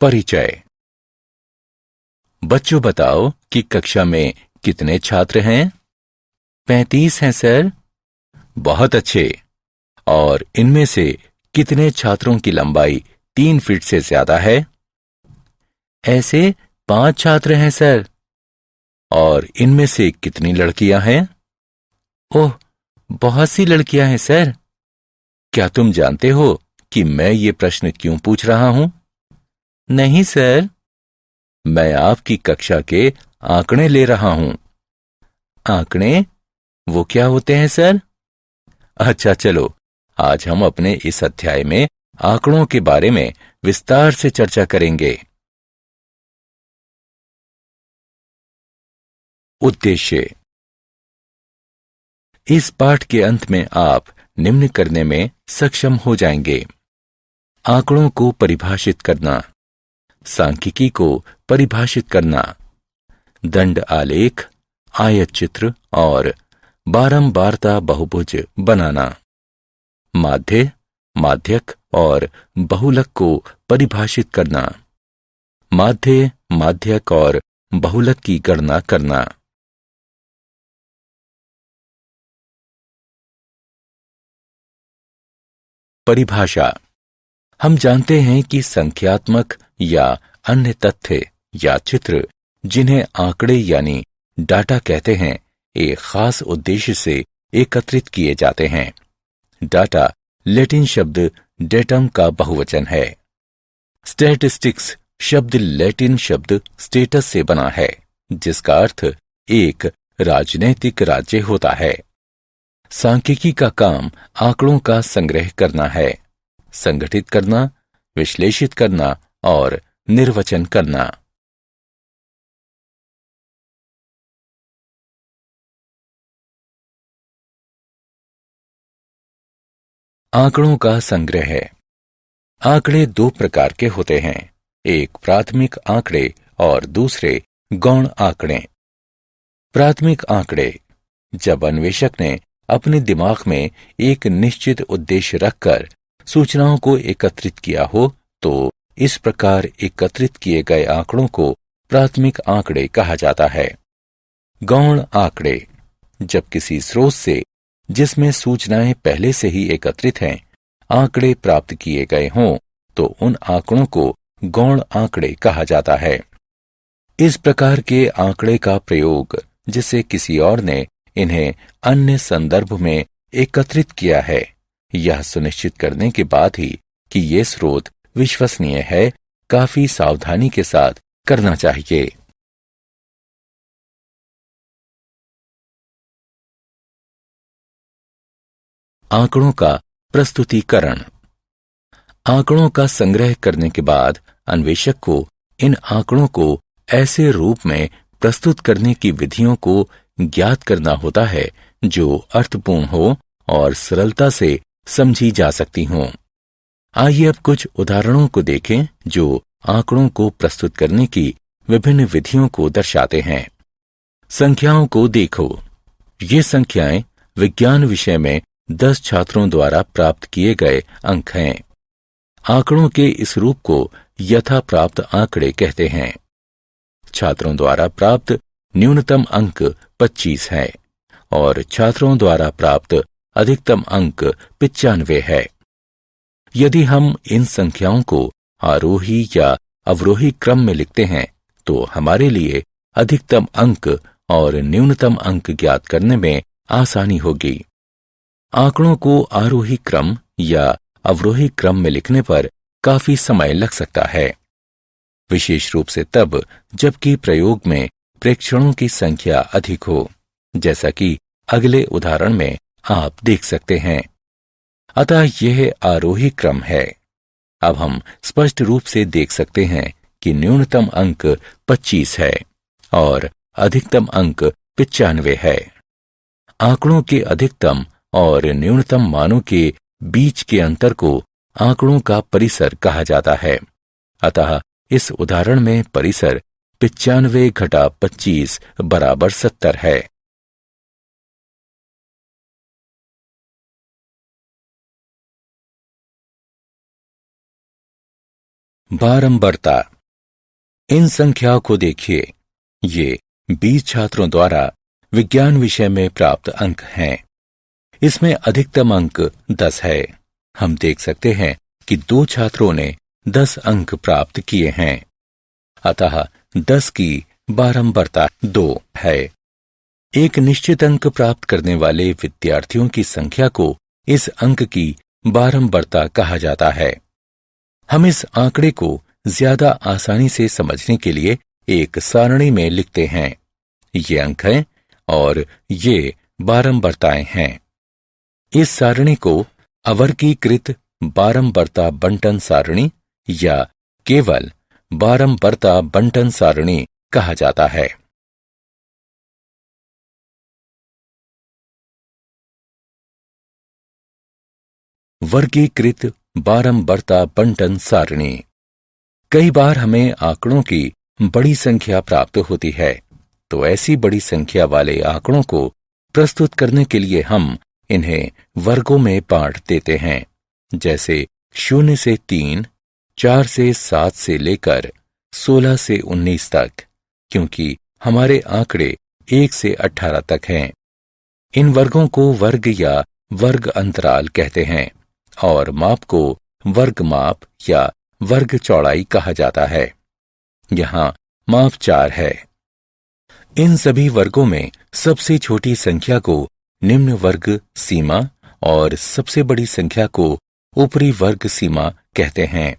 परिचय। बच्चों बताओ कि कक्षा में कितने छात्र हैं? 35 हैं सर। बहुत अच्छे। और इनमें से कितने छात्रों की लंबाई 3 फीट से ज्यादा है? ऐसे 5 छात्र हैं सर। और इनमें से कितनी लड़कियां हैं? ओह, बहुत सी लड़कियां हैं सर। क्या तुम जानते हो कि मैं ये प्रश्न क्यों पूछ रहा हूं? नहीं सर। मैं आपकी कक्षा के आंकड़े ले रहा हूं। आंकड़े? वो क्या होते हैं सर? अच्छा चलो, आज हम अपने इस अध्याय में आंकड़ों के बारे में विस्तार से चर्चा करेंगे। उद्देश्य। इस पाठ के अंत में आप निम्न करने में सक्षम हो जाएंगे: आंकड़ों को परिभाषित करना, सांख्यिकी को परिभाषित करना, दंड आलेख, आयत चित्र और बारंबारता बहुभुज बनाना, माध्य, माध्यक और बहुलक को परिभाषित करना, माध्य, माध्यक और बहुलक की गणना करना। परिभाषा। हम जानते हैं कि संख्यात्मक या अन्य तथ्य या चित्र, जिन्हें आंकड़े यानी डाटा कहते हैं, एक खास उद्देश्य से एकत्रित किए जाते हैं। डाटा लैटिन शब्द डेटम का बहुवचन है। स्टैटिस्टिक्स शब्द लैटिन शब्द स्टेटस से बना है, जिसका अर्थ एक राजनैतिक राज्य होता है। सांख्यिकी का काम आंकड़ों का संग्रह करना है, संगठित करना, विश्लेषित करना और निर्वचन करना। आंकड़ों का संग्रह है। आंकड़े दो प्रकार के होते हैं, एक प्राथमिक आंकड़े और दूसरे गौण आंकड़े। प्राथमिक आंकड़े। जब अन्वेषक ने अपने दिमाग में एक निश्चित उद्देश्य रखकर सूचनाओं को एकत्रित किया हो, तो इस प्रकार एकत्रित किए गए आंकड़ों को प्राथमिक आंकड़े कहा जाता है। गौण आंकड़े। जब किसी स्रोत से, जिसमें सूचनाएं पहले से ही एकत्रित हैं, आंकड़े प्राप्त किए गए हों, तो उन आंकड़ों को गौण आंकड़े कहा जाता है। इस प्रकार के आंकड़े का प्रयोग, जिसे किसी और ने इन्हें अन्य संदर्भ में एकत्रित किया है, यह सुनिश्चित करने के बाद ही कि ये स्रोत विश्वसनीय है, काफी सावधानी के साथ करना चाहिए। आंकड़ों का प्रस्तुतिकरण। आंकड़ों का संग्रह करने के बाद अन्वेषक को इन आंकड़ों को ऐसे रूप में प्रस्तुत करने की विधियों को ज्ञात करना होता है जो अर्थपूर्ण हो और सरलता से समझी जा सकती हों। आइए अब कुछ उदाहरणों को देखें जो आंकड़ों को प्रस्तुत करने की विभिन्न विधियों को दर्शाते हैं। संख्याओं को देखो। ये संख्याएं विज्ञान विषय में 10 छात्रों द्वारा प्राप्त किए गए अंक हैं। आंकड़ों के इस रूप को यथा प्राप्त आंकड़े कहते हैं। छात्रों द्वारा प्राप्त न्यूनतम अंक 25 है और छात्रों द्वारा प्राप्त अधिकतम अंक 95 है। यदि हम इन संख्याओं को आरोही या अवरोही क्रम में लिखते हैं, तो हमारे लिए अधिकतम अंक और न्यूनतम अंक ज्ञात करने में आसानी होगी। आंकड़ों को आरोही क्रम या अवरोही क्रम में लिखने पर काफी समय लग सकता है, विशेष रूप से तब जबकि प्रयोग में प्रेक्षणों की संख्या अधिक हो, जैसा कि अगले उदाहरण में आप देख सकते हैं। अतः यह आरोही क्रम है। अब हम स्पष्ट रूप से देख सकते हैं कि न्यूनतम अंक 25 है और अधिकतम अंक 95 है। आंकड़ों के अधिकतम और न्यूनतम मानों के बीच के अंतर को आंकड़ों का परिसर कहा जाता है। अतः इस उदाहरण में परिसर 95 घटा 25 बराबर 70 है। बारंबारता। इन संख्याओं को देखिए, ये 20 छात्रों द्वारा विज्ञान विषय में प्राप्त अंक हैं। इसमें अधिकतम अंक 10 है। हम देख सकते हैं कि 2 छात्रों ने 10 अंक प्राप्त किए हैं, अतः 10 की बारंबारता 2 है। एक निश्चित अंक प्राप्त करने वाले विद्यार्थियों की संख्या को इस अंक की बारंबारता कहा जाता है। हम इस आंकड़े को ज्यादा आसानी से समझने के लिए एक सारणी में लिखते हैं। ये अंक हैं और ये बारंबारताएं हैं। इस सारणी को अवर्गीकृत बारंबारता बंटन सारणी या केवल बारंबारता बंटन सारणी कहा जाता है। वर्गीकृत बारंबारता बंटन सारणी। कई बार हमें आंकड़ों की बड़ी संख्या प्राप्त होती है, तो ऐसी बड़ी संख्या वाले आंकड़ों को प्रस्तुत करने के लिए हम इन्हें वर्गों में बांट देते हैं, जैसे 0 से 3, 4 से 7 से लेकर 16 से 19 तक, क्योंकि हमारे आंकड़े 1 से 18 तक हैं। इन वर्गों को वर्ग या वर्ग अंतराल कहते हैं और माप को वर्ग माप या वर्ग चौड़ाई कहा जाता है। यहाँ माप 4 है। इन सभी वर्गों में सबसे छोटी संख्या को निम्न वर्ग सीमा और सबसे बड़ी संख्या को ऊपरी वर्ग सीमा कहते हैं।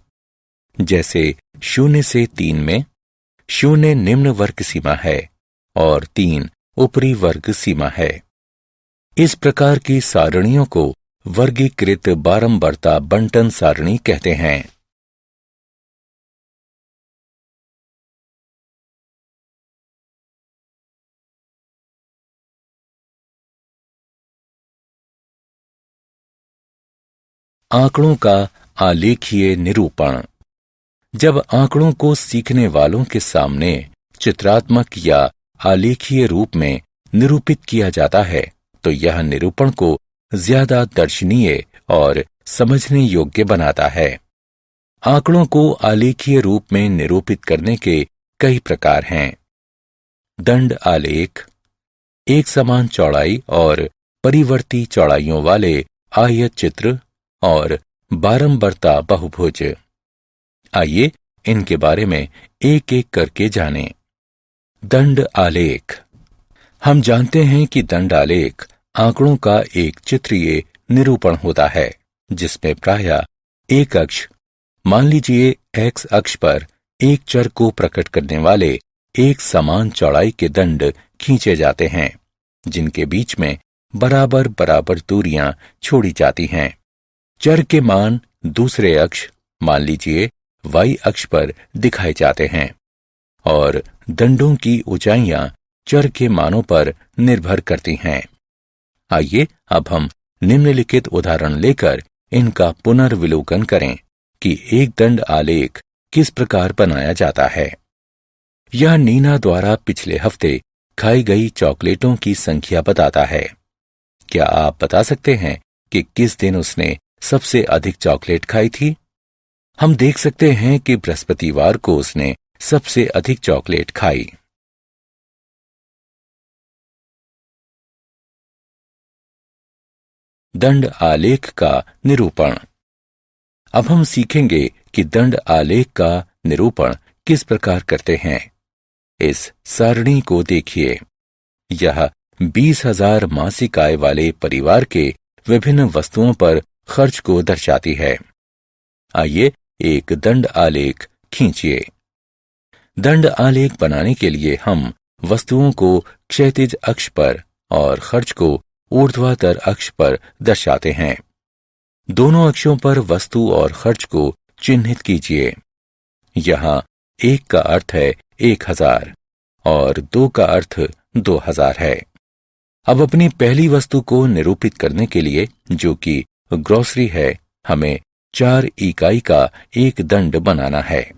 जैसे 0 से 3 में 0 निम्न वर्ग सीमा है और 3 ऊपरी वर्ग सीमा है। इस प्रकार की सारणियों को वर्गीकृत बारंबारता बंटन सारणी कहते हैं। आंकड़ों का आलेखीय निरूपण। जब आंकड़ों को सीखने वालों के सामने चित्रात्मक या आलेखीय रूप में निरूपित किया जाता है, तो यह निरूपण को ज्यादा दर्शनीय और समझने योग्य बनाता है। आंकड़ों को आलेखीय रूप में निरूपित करने के कई प्रकार हैं। दंड आलेख, एक समान चौड़ाई और परिवर्ती चौड़ाइयों वाले आयत चित्र और बारंबारता बहुभुज। आइए इनके बारे में एक एक करके जानें। दंड आलेख। हम जानते हैं कि दंड आलेख आंकड़ों का एक चित्रीय निरूपण होता है, जिसमें प्रायः एक अक्ष, मान लीजिए एक्स अक्ष पर एक चर को प्रकट करने वाले एक समान चौड़ाई के दंड खींचे जाते हैं, जिनके बीच में बराबर बराबर दूरियां छोड़ी जाती हैं। चर के मान दूसरे अक्ष, मान लीजिए वाई अक्ष पर दिखाए जाते हैं और दंडों की ऊंचाइयां चर के मानों पर निर्भर करती हैं। आइए अब हम निम्नलिखित उदाहरण लेकर इनका पुनर्विलोकन करें कि एक दंड आलेख किस प्रकार बनाया जाता है। यह नीना द्वारा पिछले हफ्ते खाई गई चॉकलेटों की संख्या बताता है। क्या आप बता सकते हैं कि किस दिन उसने सबसे अधिक चॉकलेट खाई थी? हम देख सकते हैं कि बृहस्पतिवार को उसने सबसे अधिक चॉकलेट खाई। दंड आलेख का निरूपण। अब हम सीखेंगे कि दंड आलेख का निरूपण किस प्रकार करते हैं। इस सारणी को देखिए। यह 20,000 मासिक आय वाले परिवार के विभिन्न वस्तुओं पर खर्च को दर्शाती है। आइए एक दंड आलेख खींचिए। दंड आलेख बनाने के लिए हम वस्तुओं को क्षैतिज अक्ष पर और खर्च को ऊर्ध्वाधर अक्ष पर दर्शाते हैं। दोनों अक्षों पर वस्तु और खर्च को चिन्हित कीजिए। यहाँ 1 का अर्थ है 1000 और 2 का अर्थ 2000 है। अब अपनी पहली वस्तु को निरूपित करने के लिए, जो कि ग्रोसरी है, हमें 4 इकाई का एक दंड बनाना है।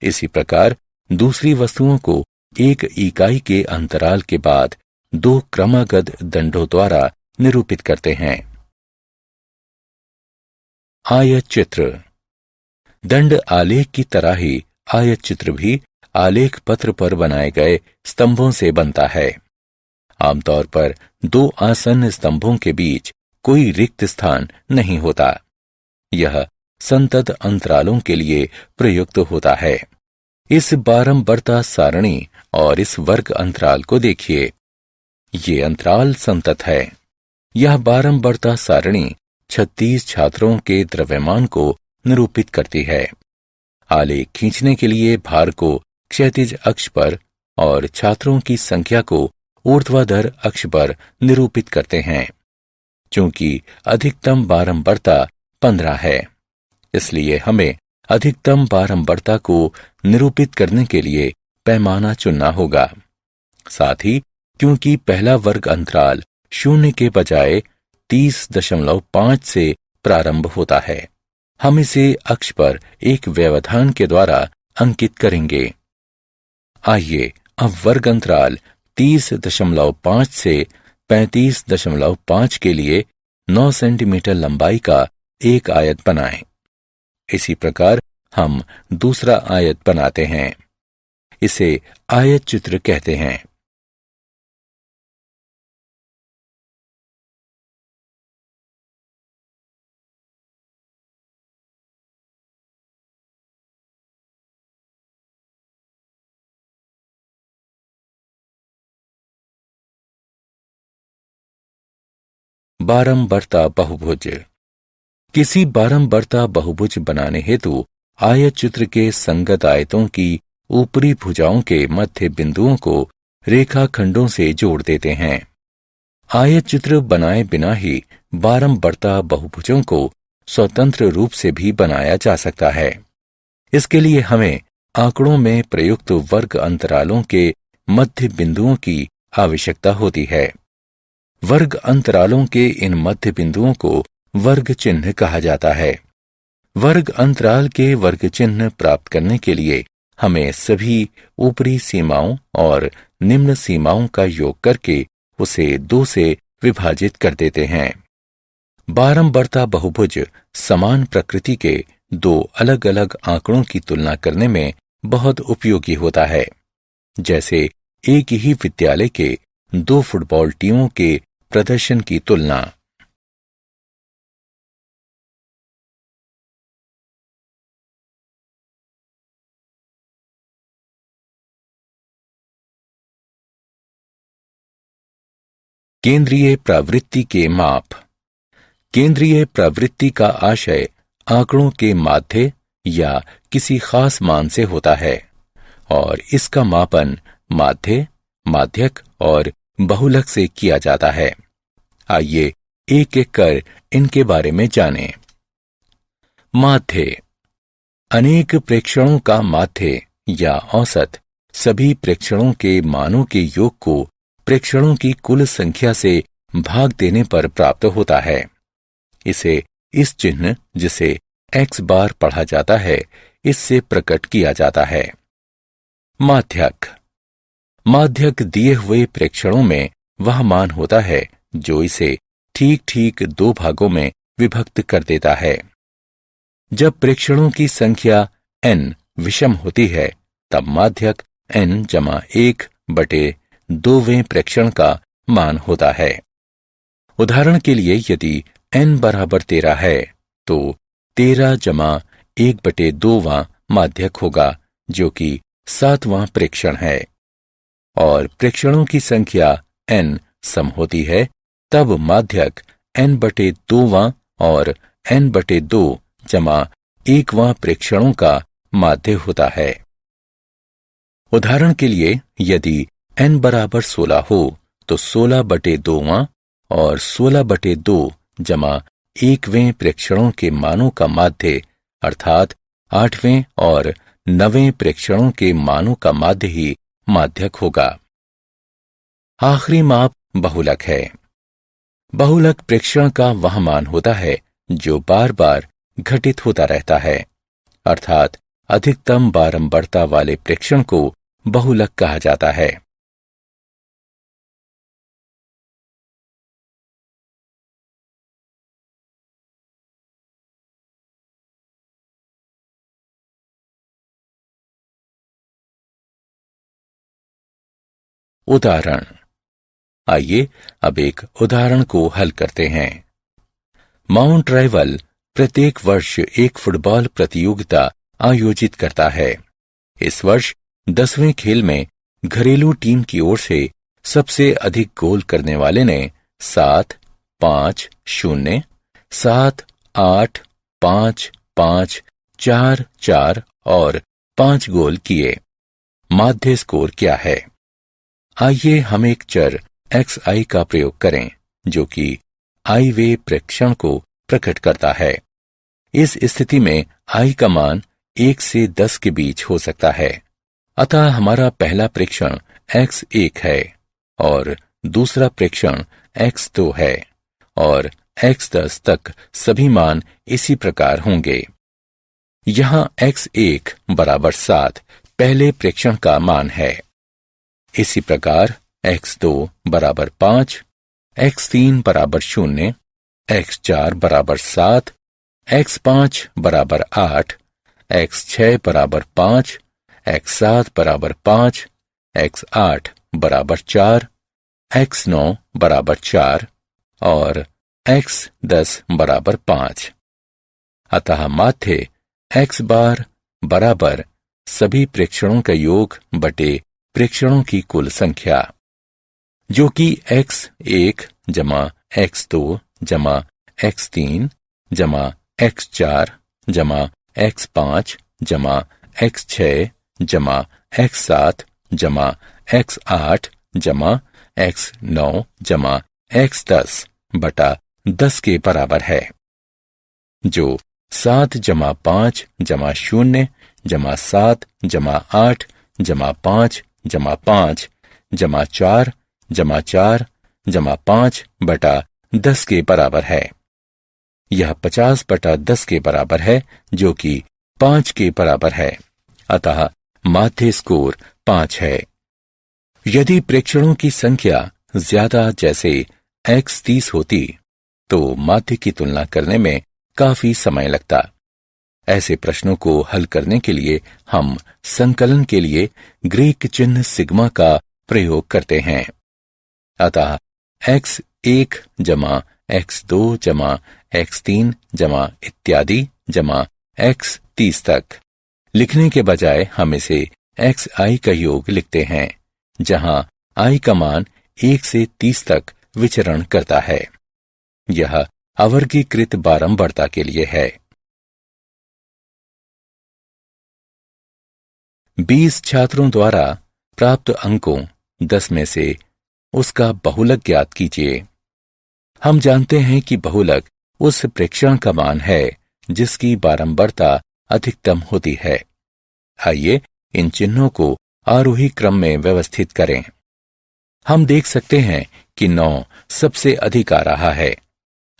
इसी प्रकार दूसरी वस्तुओं को 1 इकाई के अंतराल के बाद 2 क्रमागत दंडों द्वारा निरूपित करते हैं। आयत चित्र। दंड आलेख की तरह ही आयत चित्र भी आलेख पत्र पर बनाए गए स्तंभों से बनता है। आमतौर पर दो आसन्न स्तंभों के बीच कोई रिक्त स्थान नहीं होता। यह संतत अंतरालों के लिए प्रयुक्त होता है। इस बारंबारता सारणी और इस वर्ग अंतराल को देखिए। ये अंतराल संतत है। यह बारंबारता सारणी 36 छात्रों के द्रव्यमान को निरूपित करती है। आलेख खींचने के लिए भार को क्षैतिज अक्ष पर और छात्रों की संख्या को ऊर्ध्वाधर अक्ष पर निरूपित करते हैं। चूंकि अधिकतम बारंबारता 15 है, इसलिए हमें अधिकतम बारंबारता को निरूपित करने के लिए पैमाना चुनना होगा। साथ ही क्योंकि पहला वर्ग अंतराल 0 के बजाय 30.5 से प्रारंभ होता है, हम इसे अक्ष पर एक व्यवधान के द्वारा अंकित करेंगे। आइए अब वर्ग अंतराल 30.5 से 35.5 के लिए 9 सेंटीमीटर लंबाई का एक आयत बनाएं। इसी प्रकार हम दूसरा आयत बनाते हैं। इसे आयत चित्र कहते हैं। बारंबारता बहुभुज। किसी बारंबारता बहुभुज बनाने हेतु आयत चित्र के संगत आयतों की ऊपरी भुजाओं के मध्य बिंदुओं को रेखाखंडों से जोड़ देते हैं। आयत चित्र बनाए बिना ही बारंबारता बहुभुजों को स्वतंत्र रूप से भी बनाया जा सकता है। इसके लिए हमें आंकड़ों में प्रयुक्त वर्ग अंतरालों के मध्य बिंदुओं की आवश्यकता होती है। वर्ग अंतरालों के इन मध्य बिंदुओं को वर्ग चिन्ह कहा जाता है। वर्ग अंतराल के वर्ग चिन्ह प्राप्त करने के लिए हमें सभी ऊपरी सीमाओं और निम्न सीमाओं का योग करके उसे 2 से विभाजित कर देते हैं। बारंबारता बहुभुज समान प्रकृति के दो अलग अलग आंकड़ों की तुलना करने में बहुत उपयोगी होता है। जैसे एक ही विद्यालय के 2 फुटबॉल टीमों के प्रदर्शन की तुलना। केंद्रीय प्रवृत्ति के माप। केंद्रीय प्रवृत्ति का आशय आंकड़ों के माध्य या किसी खास मान से होता है और इसका मापन माध्य, माध्यक और बहुलक से किया जाता है। आइए एक एक कर इनके बारे में जानें। माध्य। अनेक प्रेक्षणों का माध्य या औसत सभी प्रेक्षणों के मानों के योग को प्रेक्षणों की कुल संख्या से भाग देने पर प्राप्त होता है। इसे इस चिन्ह जिसे x बार पढ़ा जाता है, इससे प्रकट किया जाता है। माध्यक। माध्यक दिए हुए प्रेक्षणों में वह मान होता है जो इसे ठीक ठीक 2 भागों में विभक्त कर देता है। जब प्रेक्षणों की संख्या n विषम होती है, तब माध्यक n/1/2वें प्रेक्षण का मान होता है। उदाहरण के लिए यदि n बराबर 13 है, तो 13/1/2वां माध्यक होगा, जो कि 7वां प्रेक्षण है। और प्रेक्षणों की संख्या n सम होती है, तब माध्यक n/2वां और n/2 = 1वां प्रेक्षणों का माध्य होता है। उदाहरण के लिए यदि n बराबर 16 हो, तो 16/2वां और 16/2 1वें प्रेक्षणों के मानों का माध्य अर्थात 8वें और 9वें प्रेक्षणों के मानों का माध्य ही माध्यक होगा। आखिरी माप बहुलक है। बहुलक प्रेक्षण का वह मान होता है जो बार बार घटित होता रहता है, अर्थात अधिकतम बारंबारता वाले प्रेक्षण को बहुलक कहा जाता है। उदाहरण। आइए अब एक उदाहरण को हल करते हैं। माउंट राइवल प्रत्येक वर्ष एक फुटबॉल प्रतियोगिता आयोजित करता है। इस वर्ष 10वें खेल में घरेलू टीम की ओर से सबसे अधिक गोल करने वाले ने 7, 5, 0, 7, 8, 5, 5, 4, 4 और 5 गोल किए। माध्य स्कोर क्या है? आइए हम एक चर xi का प्रयोग करें जो कि i वे प्रेक्षण को प्रकट करता है। इस स्थिति में i का मान 1 से 10 के बीच हो सकता है। अतः हमारा पहला प्रेक्षण x1 है और दूसरा प्रेक्षण x2 है और x10 तक सभी मान इसी प्रकार होंगे। यहाँ x1 बराबर 7 पहले प्रेक्षण का मान है। इसी प्रकार x2 बराबर 5, x3 बराबर 0, x4 बराबर 7, x5 बराबर 8, x6 बराबर 5, x7 बराबर 5, x8 बराबर 4, x9 बराबर 4 और x10 बराबर 5। अतः माध्य x बार बराबर सभी प्रेक्षणों का योग बटे प्रेक्षणों की कुल संख्या, जो कि x1 जमा x2 जमा x3 जमा x4 जमा x5 जमा x6 जमा x7 जमा x8 जमा x9 जमा x10 बटा 10 के बराबर है, जो 7 जमा 5 जमा 0 जमा 7 जमा 8 जमा 5 जमा 5 जमा 4 जमा 4 जमा 5 बटा 10 के बराबर है। यह 50 बटा 10 के बराबर है, जो कि 5 के बराबर है। अतः माध्य स्कोर 5 है। यदि प्रेक्षणों की संख्या ज्यादा जैसे x 30 होती तो माध्य की तुलना करने में काफी समय लगता। ऐसे प्रश्नों को हल करने के लिए हम संकलन के लिए ग्रीक चिन्ह सिग्मा का प्रयोग करते हैं। अतः x1 जमा x2 जमा x3 जमा इत्यादि जमा x 30 तक लिखने के बजाय हम इसे xi का योग लिखते हैं, जहां i का मान 1 से 30 तक विचरण करता है। यह अवर्गीकृत बारंबारता के लिए है। 20 छात्रों द्वारा प्राप्त अंकों 10 में से उसका बहुलक ज्ञात कीजिए। हम जानते हैं कि बहुलक उस प्रेक्षण का मान है जिसकी बारंबारता अधिकतम होती है। आइए इन चिन्हों को आरोही क्रम में व्यवस्थित करें। हम देख सकते हैं कि 9 सबसे अधिक आ रहा है,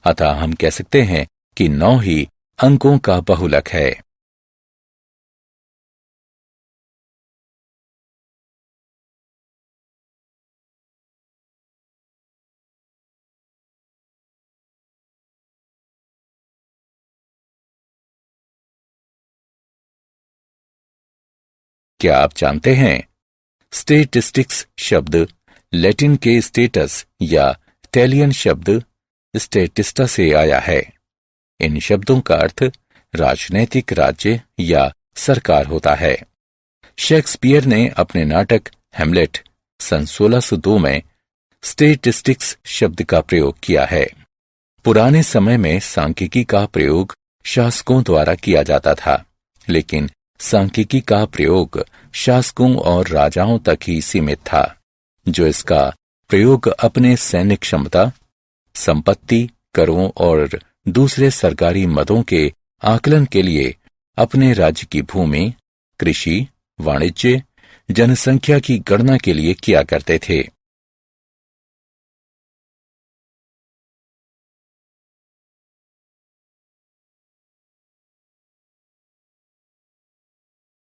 अतः हम कह सकते हैं कि 9 ही अंकों का बहुलक है। क्या आप जानते हैं, स्टेटिस्टिक्स शब्द लैटिन के स्टेटस या इटालियन शब्द स्टेटिस्टा से आया है। इन शब्दों का अर्थ राजनैतिक राज्य या सरकार होता है। शेक्सपियर ने अपने नाटक हैमलेट सन 1602 में स्टेटिस्टिक्स शब्द का प्रयोग किया है। पुराने समय में सांख्यिकी का प्रयोग शासकों द्वारा किया जाता था, लेकिन सांख्यिकी का प्रयोग शासकों और राजाओं तक ही सीमित था, जो इसका प्रयोग अपने सैन्य क्षमता, संपत्ति, करों और दूसरे सरकारी मदों के आकलन के लिए अपने राज्य की भूमि, कृषि, वाणिज्य, जनसंख्या की गणना के लिए किया करते थे।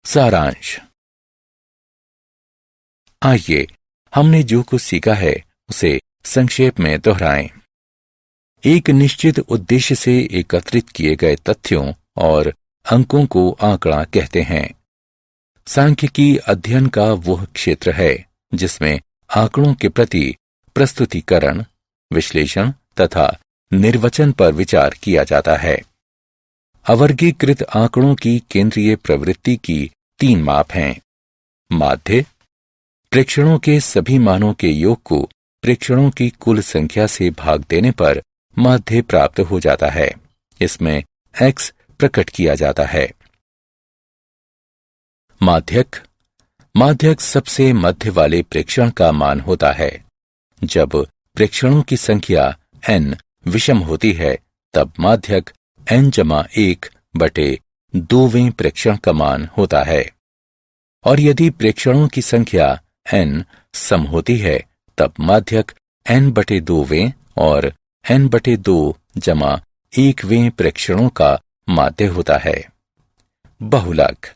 सारांश। आइए हमने जो कुछ सीखा है उसे संक्षेप में दोहराएं। एक निश्चित उद्देश्य से एकत्रित किए गए तथ्यों और अंकों को आंकड़ा कहते हैं। सांख्यिकी अध्ययन का वह क्षेत्र है जिसमें आंकड़ों के प्रति प्रस्तुतिकरण, विश्लेषण तथा निर्वचन पर विचार किया जाता है। अवर्गीकृत आंकड़ों की केंद्रीय प्रवृत्ति की 3 माप हैं। माध्य, प्रेक्षणों के सभी मानों के योग को प्रेक्षणों की कुल संख्या से भाग देने पर माध्य प्राप्त हो जाता है। इसमें x प्रकट किया जाता है। माध्यक, माध्यक सबसे मध्य वाले प्रेक्षण का मान होता है। जब प्रेक्षणों की संख्या n विषम होती है तब माध्यक n/1/2वें प्रेक्षण का मान होता है, और यदि प्रेक्षणों की संख्या n सम होती है तब माध्यक n/2वें और n/2 = 1वें प्रेक्षणों का माध्य होता है। बहुलक,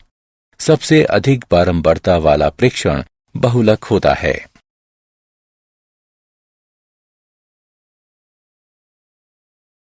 सबसे अधिक बारंबारता वाला प्रेक्षण बहुलक होता है।